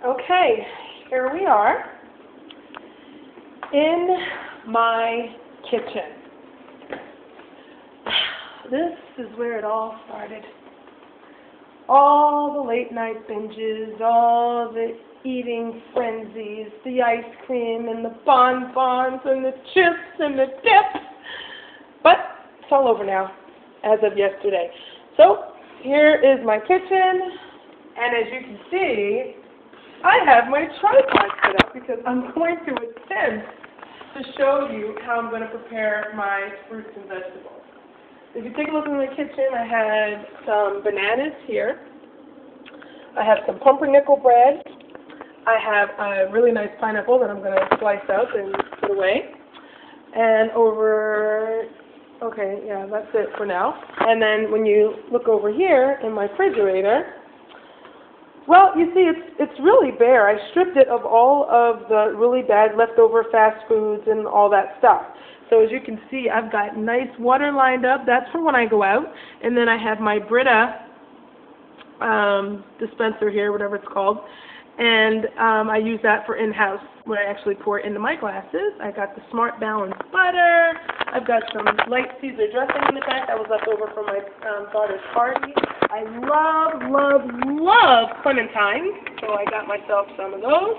Okay, here we are in my kitchen. This is where it all started. All the late night binges, all the eating frenzies, the ice cream and the bonbons and the chips and the dips. But it's all over now, as of yesterday. So here is my kitchen, and as you can see, I have my tripod set up because I'm going to attempt to show you how I'm going to prepare my fruits and vegetables. If you take a look in my kitchen, I had some bananas here. I have some pumpernickel bread. I have a really nice pineapple that I'm going to slice up and put away. And okay, yeah, that's it for now. And then when you look over here in my refrigerator, well, you see, it's really bare. I stripped it of all of the really bad leftover fast foods and all that stuff. So as you can see, I've got nice water lined up. That's for when I go out. And then I have my Brita dispenser here, whatever it's called. And I use that for in-house, where I actually pour it into my glasses. I got the Smart Balance butter. I've got some light Caesar dressing in the back that was left over from my daughter's party. I love clementines, so I got myself some of those.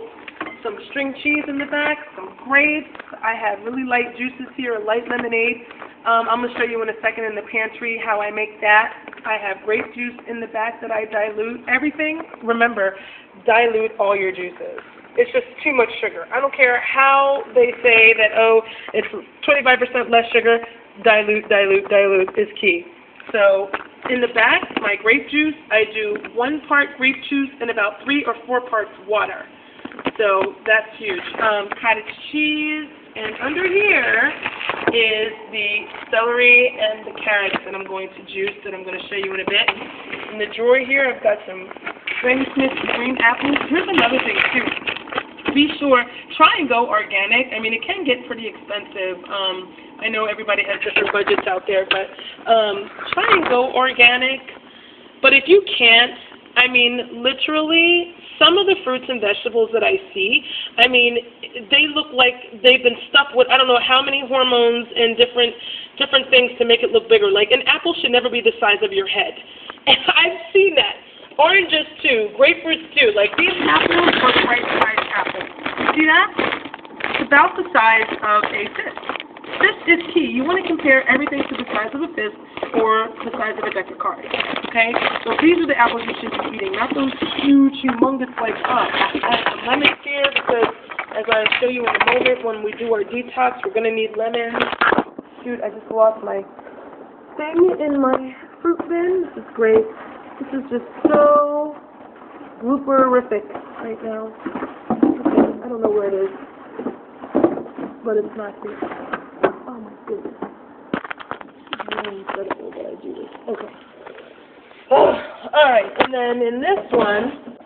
Some string cheese in the back, some grapes. I have really light juices here, a light lemonade. I'm going to show you in a second in the pantry how I make that. I have grape juice in the back that I dilute. Everything, remember, dilute all your juices. It's just too much sugar. I don't care how they say that, oh, it's 25% less sugar. Dilute is key. So in the back, my grape juice, I do 1 part grape juice and about 3 or 4 parts water. So that's huge. Cottage cheese, and under here is the celery and the carrots that I'm going to juice that I'm going to show you in a bit. In the drawer here, I've got some Granny Smith green apples. Here's another thing too. Be sure, try and go organic. I mean, it can get pretty expensive. I know everybody has different budgets out there, but try and go organic. But if you can't, I mean, literally, some of the fruits and vegetables that I see, I mean, they look like they've been stuffed with I don't know how many hormones and different things to make it look bigger. Like an apple should never be the size of your head. And I've seen that. Oranges too, grapefruits too. Like these apples are right-sized apples. You see that? It's about the size of a fist. Fist is key. You want to compare everything to the size of a fist or the size of a deck of cards. Okay? So these are the apples you should be eating, not those huge, humongous like us. I have some lemons here because, as I'll show you in a moment, when we do our detox, we're going to need lemons. Shoot, I just lost my thing in my fruit bin. This is great. This is just so blooperific right now. Okay, I don't know where it is, but it's not here. Oh my goodness. It's really incredible that I do this. Okay. Alright, and then in this one,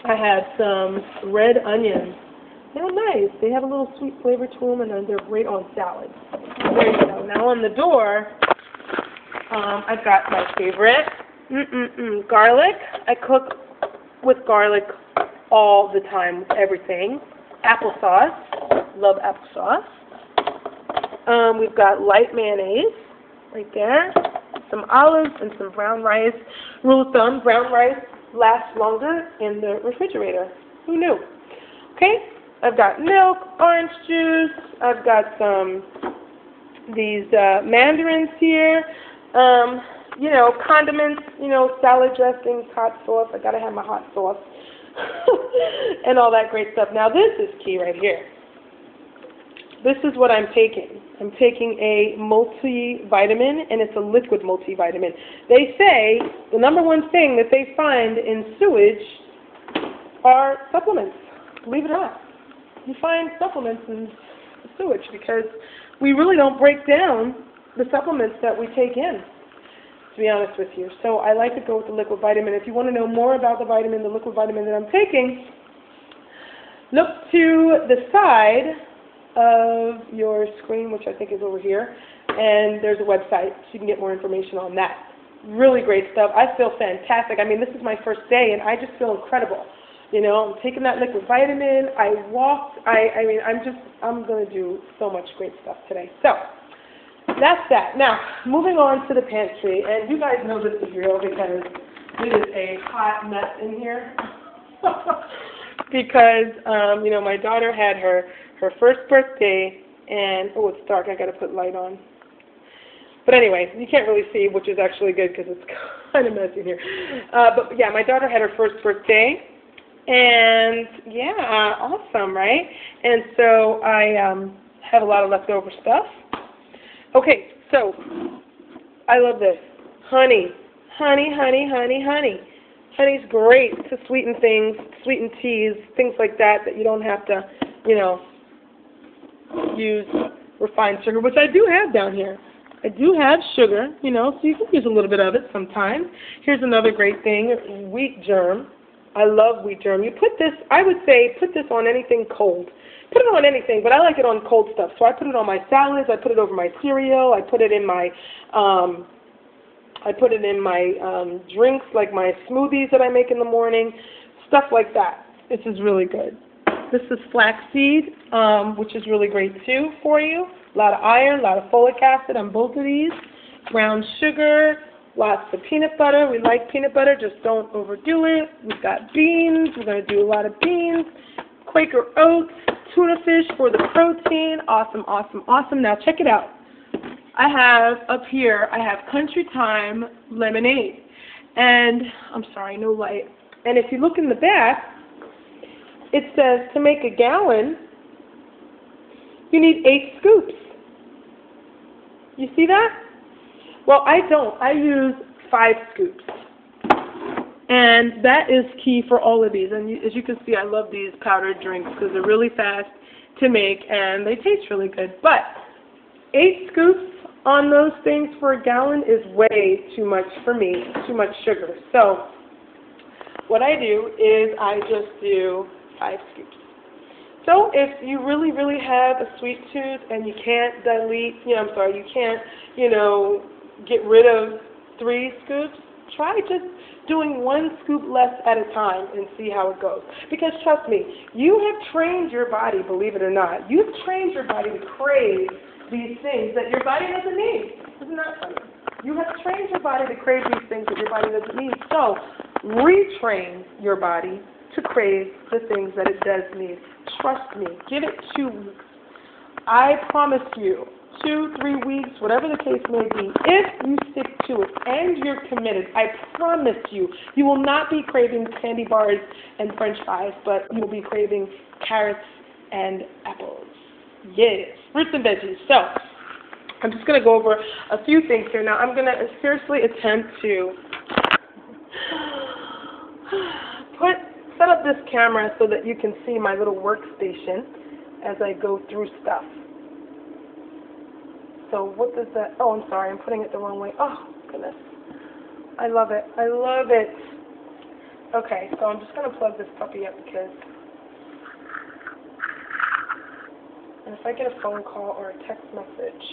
I had some red onions. They're nice. They have a little sweet flavor to them, and they're great on salads. There you go. Now on the door, I've got my favorite, garlic. I cook with garlic all the time with everything. Applesauce. Love applesauce. We've got light mayonnaise right there. Some olives and some brown rice. Rule of thumb, brown rice lasts longer in the refrigerator. Who knew? Okay, I've got milk, orange juice. I've got these mandarins here. You know, condiments, you know, salad dressings, hot sauce. I gotta have my hot sauce. And all that great stuff. Now this is key right here. This is what I'm taking. I'm taking a multivitamin, and it's a liquid multivitamin. They say the #1 thing that they find in sewage are supplements. Believe it or not. You find supplements in sewage because we really don't break down the supplements that we take in, to be honest with you. So I like to go with the liquid vitamin. If you want to know more about the liquid vitamin that I'm taking, look to the side of your screen, which I think is over here, and there's a website so you can get more information on that. Really great stuff. I feel fantastic. I mean, this is my first day, and I just feel incredible. You know, I'm taking that liquid vitamin. I walked. I mean, I'm going to do so much great stuff today. So that's that. Now, moving on to the pantry. And you guys know this is real because it is a hot mess in here. Because, you know, my daughter had her first birthday. And, oh, it's dark. I got to put light on. But anyway, you can't really see, which is actually good because it's kind of messy here. But yeah, my daughter had her first birthday, and yeah, awesome, right? And so I have a lot of leftover stuff. Okay, so I love this. Honey. Honey, honey, honey, honey. Honey's great to sweeten things, sweeten teas, things like that you don't have to, you know, use refined sugar, which I do have down here. I do have sugar, you know, so you can use a little bit of it sometimes. Here's another great thing, wheat germ. I love wheat germ. You put this, I would say, put this on anything cold. Put it on anything, but I like it on cold stuff. So I put it on my salads, I put it over my cereal, I put it in my, drinks, like my smoothies that I make in the morning, stuff like that. This is really good. This is flaxseed, which is really great too for you. A lot of iron, a lot of folic acid on both of these. Brown sugar, lots of peanut butter. We like peanut butter, just don't overdo it. We've got beans. We're going to do a lot of beans. Quaker oats, tuna fish for the protein. Awesome, awesome, awesome. Now check it out. I have up here, I have Country Time lemonade. And, I'm sorry, no light. And if you look in the back, it says to make a gallon, you need 8 scoops. You see that? Well, I don't. I use 5 scoops. And that is key for all of these. And as you can see, I love these powdered drinks because they're really fast to make and they taste really good. But 8 scoops on those things for a gallon is way too much for me, too much sugar. So what I do is I just do 5 scoops. So if you really, really have a sweet tooth and you can't you can't, get rid of 3 scoops, try just doing 1 scoop less at a time and see how it goes. Because trust me, you have trained your body, believe it or not, you've trained your body to crave these things that your body doesn't need. Isn't that funny? You have trained your body to crave these things that your body doesn't need. So retrain your body to crave the things that it does need. Trust me. Give it 2 weeks. I promise you, 2-3 weeks, whatever the case may be, if you stick to it and you're committed, I promise you, you will not be craving candy bars and French fries, but you will be craving carrots and apples. Yes, fruits and veggies. So I'm just going to go over a few things here. Now I'm going to seriously attempt to set up this camera so that you can see my little workstation as I go through stuff. So what does that, oh, I'm sorry, I'm putting it the wrong way. Oh, goodness. I love it. I love it. Okay, so I'm just going to plug this puppy up because, and if I get a phone call or a text message,